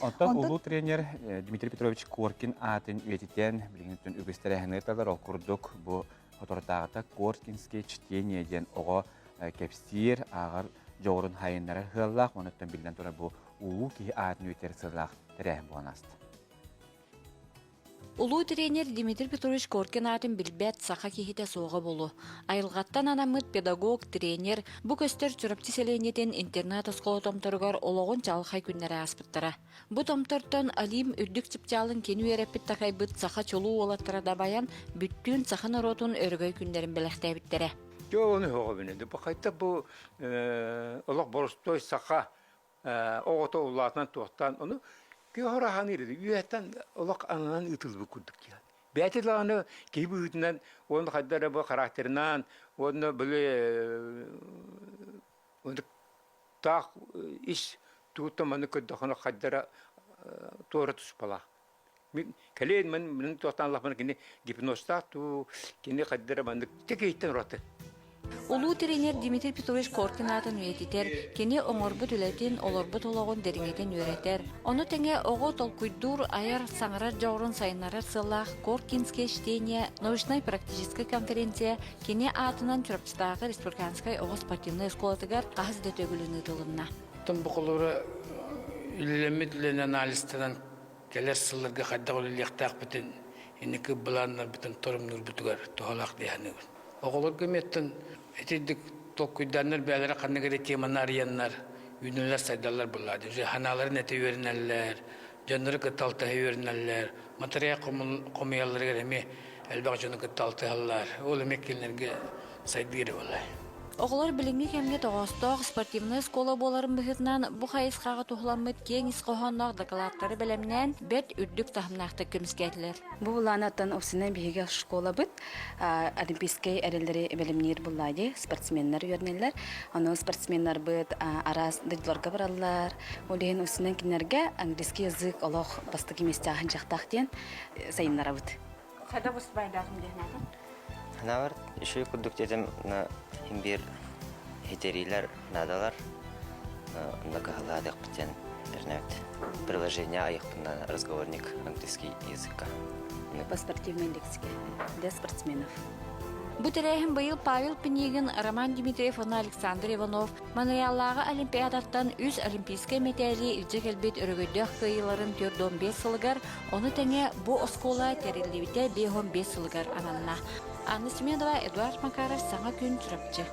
Онтан улуу тренер Дмитрий Петрович Коркин атын үетитен билгентен үгестерәһенеталар окурдук бу хоторотагыта Коркинский чтение ден ого кепстир агар жогорун хайыннары хыллах онуттан билден тура бу улуу ки атын үетер сыллах терәһен буанаст. Улуу тренер Дмитрий Петрович Коркин атын билбет саха кихите соға болу. Айылғаттан анамыт педагог, тренер, бу көстер чүрапти селенетен интернет осколы томторугар олоғын чалхай күннері аспыттара. Бу томтортон алим үрдік чыпчалын кені өреппіт тақайбыт саха чолу олаттара дабаян бүттүн саха наротун өргөй күннерін белектәбіттері. Оны хоға бінеді. Бұл қайта бұл олақ борыстой саха оғыта ұлатынан туақтан оны Көхорахан иреді, үйеттен олақ аңынан ұтылбы күрдік дейін. Бәтел ағаны кейбі үтінен, оны қайдары бұл характерінен, оны білі тақ іш туыттаманы көддіғаны қайдары туыры тұспала. Кәлейін мен туақтан Аллах кені гипнозтақ ту, кені қайдары мәнді тек ейттен ұраты. Улуу тренер Дмитрий Петрович Коркин атын үетитер, кені оңорбут үлетин олорбут олоғын деріңетен өретер. Оны тәңе оғы толкуйдур айар саңырар жауырын сайынарар сыллах Коркинское чтение, научно-практическая конференция, кені атынан чүрапчытағы республиканскай оғы спортивный эсколатыгар қағыз дөтөгіліні тылынна. Тым бұқылары үлелеметлен анализтынан келер сылларға қайдақ үлелектақ бітін, енекі бұланлар бітін тұрымныр бүтігер тұғалақ дейіні. Оғылыр көметтін әтедік толкуйданлар бәлері қанығыры теманы арыянлар, үйнелер сайдалар бұлады. Ханаларын әте өрінәлілер, жаныры күтталты өрінәлілер, материя қомиялары кәріме әлбақ жаны күтталты алылар. Ол әмеккелерге сайдыры олай. Оғылар біліңгі кәмге тоғыстық спортивный скола боларын бұхытынан бұ қайысқаға тұхыламыд кең исқоғаннақ докладтары білімнен бәт үрдік тахымнақты көміскәтілер. Бұл ұланаттан осына бігі школа бұд, олимпийскай әрелері білімнер бұлайды, спортсменлер өрнелер. Оны спортсменлер бұд арас дыдыларға баралар. Олеген осынан кенерге английский язык олық бастық еместе ағын жақтақ ден сайынлара бұд. Қайда бұст байдағым дегенады? Ханавар, еще күдік дедім бир хетерилер надалар многоголовых птен интернет приложение айхтан разговорник английский языка По спортивной лексике для спортсменов. Бұтырайын бұйыл Павел Пенегин, Роман Дмитриев, Александр Иванов, Монреаллағы олимпиадаттан үз олимпийская металли үлчек әлбет өрігөйдіқ қиыларын 4-15 сылығар, оны тәңе бұ оскола тәрелевіте 5-15 сылығар ананна. Анна Семенова, Эдуард Макаров, Саңа күн Чүрапчы.